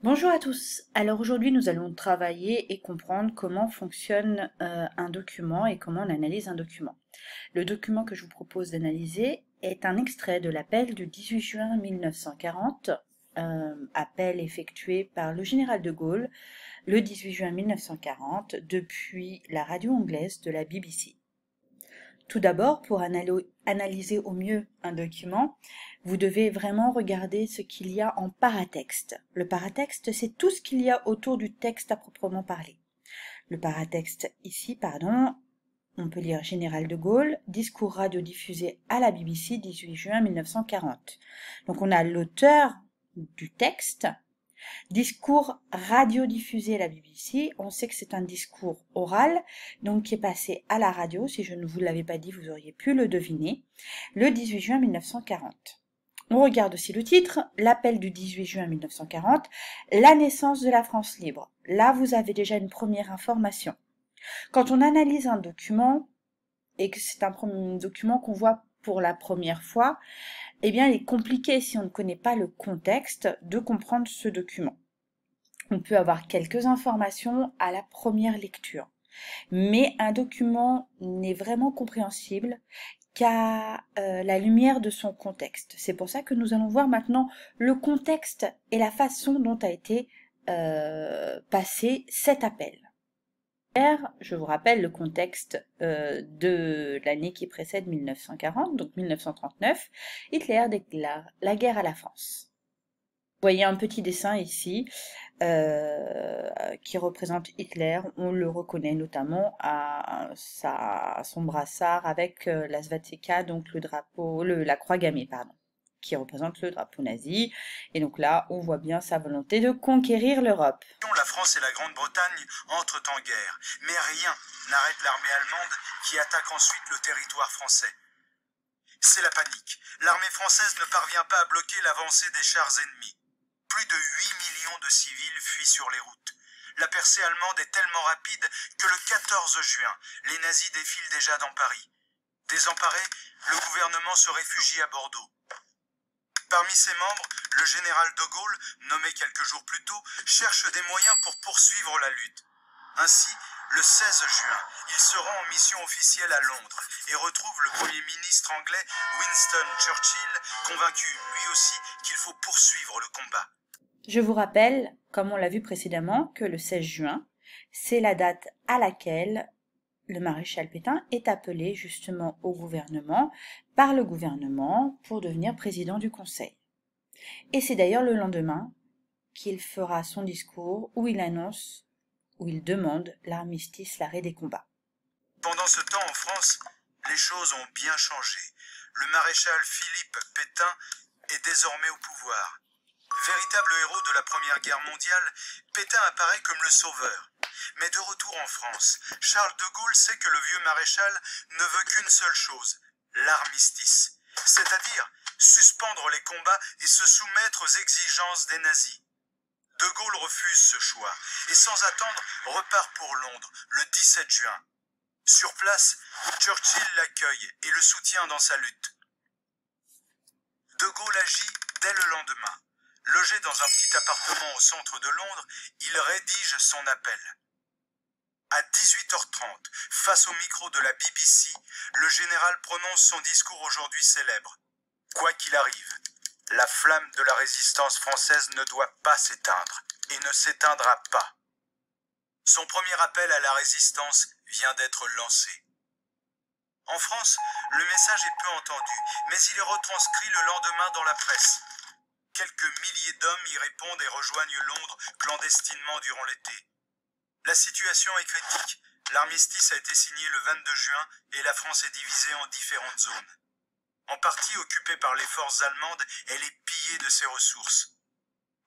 Bonjour à tous. Alors aujourd'hui, nous allons travailler et comprendre comment fonctionne un document et comment on analyse un document. Le document que je vous propose d'analyser est un extrait de l'appel du 18 juin 1940, appel effectué par le général de Gaulle le 18 juin 1940 depuis la radio anglaise de la BBC. Tout d'abord, pour analyser au mieux un document, vous devez vraiment regarder ce qu'il y a en paratexte. Le paratexte, c'est tout ce qu'il y a autour du texte à proprement parler. Le paratexte ici, on peut lire Général de Gaulle, discours radiodiffusé à la BBC 18 juin 1940. Donc on a l'auteur du texte, discours radiodiffusé à la BBC, on sait que c'est un discours oral, donc qui est passé à la radio. Si je ne vous l'avais pas dit, vous auriez pu le deviner, le 18 juin 1940. On regarde aussi le titre, l'appel du 18 juin 1940, la naissance de la France libre. Là, vous avez déjà une première information. Quand on analyse un document, et que c'est un document qu'on voit pour la première fois, eh bien, il est compliqué, si on ne connaît pas le contexte, de comprendre ce document. On peut avoir quelques informations à la première lecture, mais un document n'est vraiment compréhensible qu'à la lumière de son contexte. C'est pour ça que nous allons voir maintenant le contexte et la façon dont a été passé cet appel. Je vous rappelle le contexte de l'année qui précède 1940, donc 1939. Hitler déclare la guerre à la France. Vous voyez un petit dessin ici qui représente Hitler. On le reconnaît notamment à son brassard avec la svastika, donc le drapeau, la croix gammée, pardon, qui représente le drapeau nazi. Et donc là, on voit bien sa volonté de conquérir l'Europe. La France et la Grande-Bretagne entrent en guerre, mais rien n'arrête l'armée allemande qui attaque ensuite le territoire français. C'est la panique. L'armée française ne parvient pas à bloquer l'avancée des chars ennemis. Plus de 8 millions de civils fuient sur les routes. La percée allemande est tellement rapide que le 14 juin, les nazis défilent déjà dans Paris. Désemparé, le gouvernement se réfugie à Bordeaux. Parmi ses membres, le général de Gaulle, nommé quelques jours plus tôt, cherche des moyens pour poursuivre la lutte. Ainsi, le 16 juin, il se rend en mission officielle à Londres et retrouve le Premier ministre anglais Winston Churchill, convaincu lui aussi qu'il faut poursuivre le combat. Je vous rappelle, comme on l'a vu précédemment, que le 16 juin, c'est la date à laquelle le maréchal Pétain est appelé justement au gouvernement, par le gouvernement, pour devenir président du Conseil. Et c'est d'ailleurs le lendemain qu'il fera son discours où il annonce, où il demande l'armistice, l'arrêt des combats. Pendant ce temps, en France, les choses ont bien changé. Le maréchal Philippe Pétain est désormais au pouvoir. Véritable héros de la Première Guerre mondiale, Pétain apparaît comme le sauveur. Mais de retour en France, Charles de Gaulle sait que le vieux maréchal ne veut qu'une seule chose, l'armistice, c'est-à-dire suspendre les combats et se soumettre aux exigences des nazis. De Gaulle refuse ce choix et sans attendre repart pour Londres le 17 juin. Sur place, Churchill l'accueille et le soutient dans sa lutte. De Gaulle agit dès le lendemain. Logé dans un petit appartement au centre de Londres, il rédige son appel. À 18h30, face au micro de la BBC, le général prononce son discours aujourd'hui célèbre. Quoi qu'il arrive, la flamme de la résistance française ne doit pas s'éteindre et ne s'éteindra pas. Son premier appel à la résistance vient d'être lancé. En France, le message est peu entendu, mais il est retranscrit le lendemain dans la presse. Quelques milliers d'hommes y répondent et rejoignent Londres clandestinement durant l'été. La situation est critique. L'armistice a été signé le 22 juin et la France est divisée en différentes zones. En partie occupée par les forces allemandes, elle est pillée de ses ressources.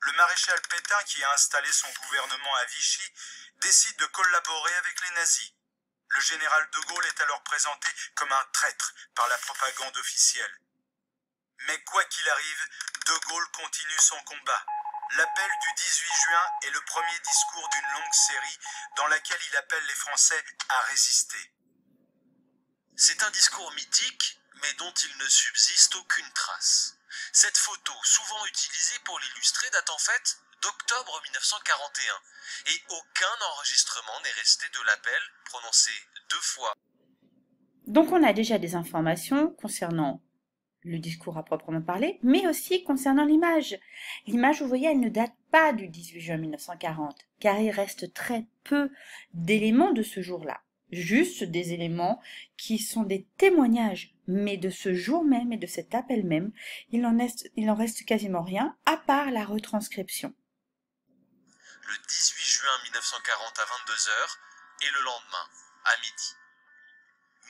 Le maréchal Pétain, qui a installé son gouvernement à Vichy, décide de collaborer avec les nazis. Le général de Gaulle est alors présenté comme un traître par la propagande officielle. Mais quoi qu'il arrive, de Gaulle continue son combat. L'appel du 18 juin est le premier discours d'une longue série dans laquelle il appelle les Français à résister. C'est un discours mythique, mais dont il ne subsiste aucune trace. Cette photo, souvent utilisée pour l'illustrer, date en fait d'octobre 1941 et aucun enregistrement n'est resté de l'appel prononcé 2 fois. Donc on a déjà des informations concernant le discours à proprement parler, mais aussi concernant l'image. L'image, vous voyez, elle ne date pas du 18 juin 1940, car il reste très peu d'éléments de ce jour-là. Juste des éléments qui sont des témoignages, mais de ce jour même et de cet appel même, il en reste quasiment rien, à part la retranscription. Le 18 juin 1940 à 22h et le lendemain, à midi.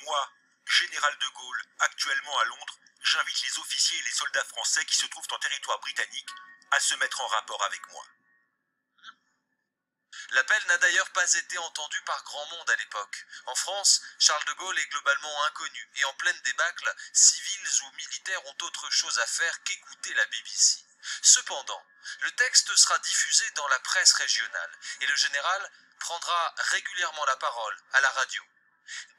Moi, général de Gaulle, actuellement à Londres, j'invite les officiers et les soldats français qui se trouvent en territoire britannique à se mettre en rapport avec moi. L'appel n'a d'ailleurs pas été entendu par grand monde à l'époque. En France, Charles de Gaulle est globalement inconnu et en pleine débâcle, civils ou militaires ont autre chose à faire qu'écouter la BBC. Cependant, le texte sera diffusé dans la presse régionale et le général prendra régulièrement la parole à la radio.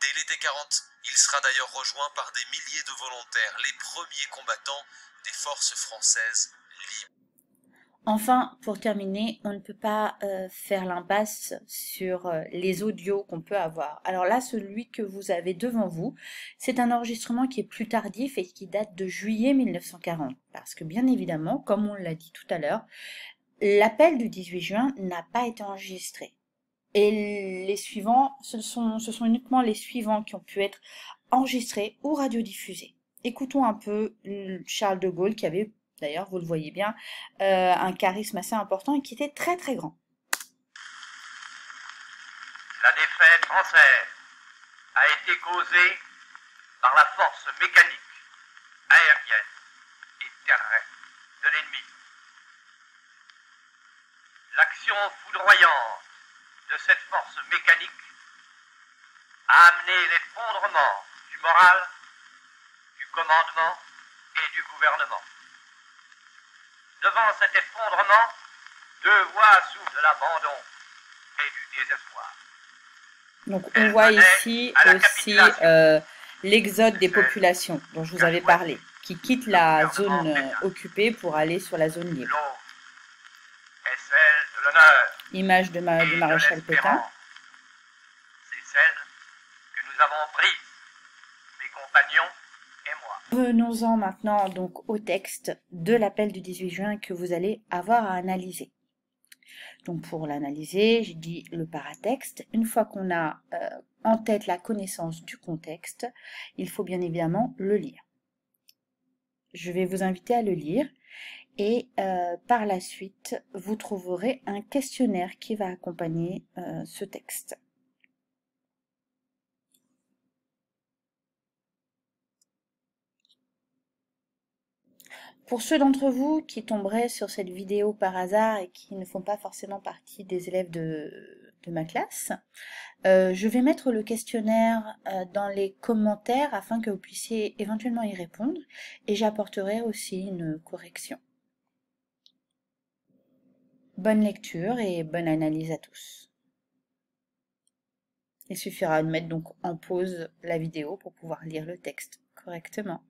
Dès l'été 40, il sera d'ailleurs rejoint par des milliers de volontaires, les premiers combattants des forces françaises libres. Enfin, pour terminer, on ne peut pas faire l'impasse sur les audios qu'on peut avoir. Alors là, celui que vous avez devant vous, c'est un enregistrement qui est plus tardif et qui date de juillet 1940. Parce que bien évidemment, comme on l'a dit tout à l'heure, l'appel du 18 juin n'a pas été enregistré. Et les suivants, ce sont uniquement les suivants qui ont pu être enregistrés ou radiodiffusés. Écoutons un peu Charles de Gaulle qui avait, d'ailleurs, vous le voyez bien, un charisme assez important et qui était très très grand. La défaite française a été causée par la force mécanique, aérienne et terrestre de l'ennemi. L'action foudroyante de cette force mécanique a amené l'effondrement du moral, du commandement et du gouvernement. Devant cet effondrement, 2 voix soufflent de l'abandon et du désespoir. Donc on voit ici aussi l'exode des populations dont je vous avais parlé, qui quittent la zone occupée pour aller sur la zone libre. Est celle de l'honneur. Image du maréchal Pétain. C'est celle que nous avons prise, mes compagnons et moi. Venons-en maintenant donc au texte de l'appel du 18 juin que vous allez avoir à analyser. Donc pour l'analyser, j'ai dit le paratexte. Une fois qu'on a en tête la connaissance du contexte, il faut bien évidemment le lire. Je vais vous inviter à le lire et par la suite, vous trouverez un questionnaire qui va accompagner ce texte. Pour ceux d'entre vous qui tomberaient sur cette vidéo par hasard et qui ne font pas forcément partie des élèves de ma classe, je vais mettre le questionnaire dans les commentaires afin que vous puissiez éventuellement y répondre et j'apporterai aussi une correction. Bonne lecture et bonne analyse à tous. Il suffira de mettre donc en pause la vidéo pour pouvoir lire le texte correctement.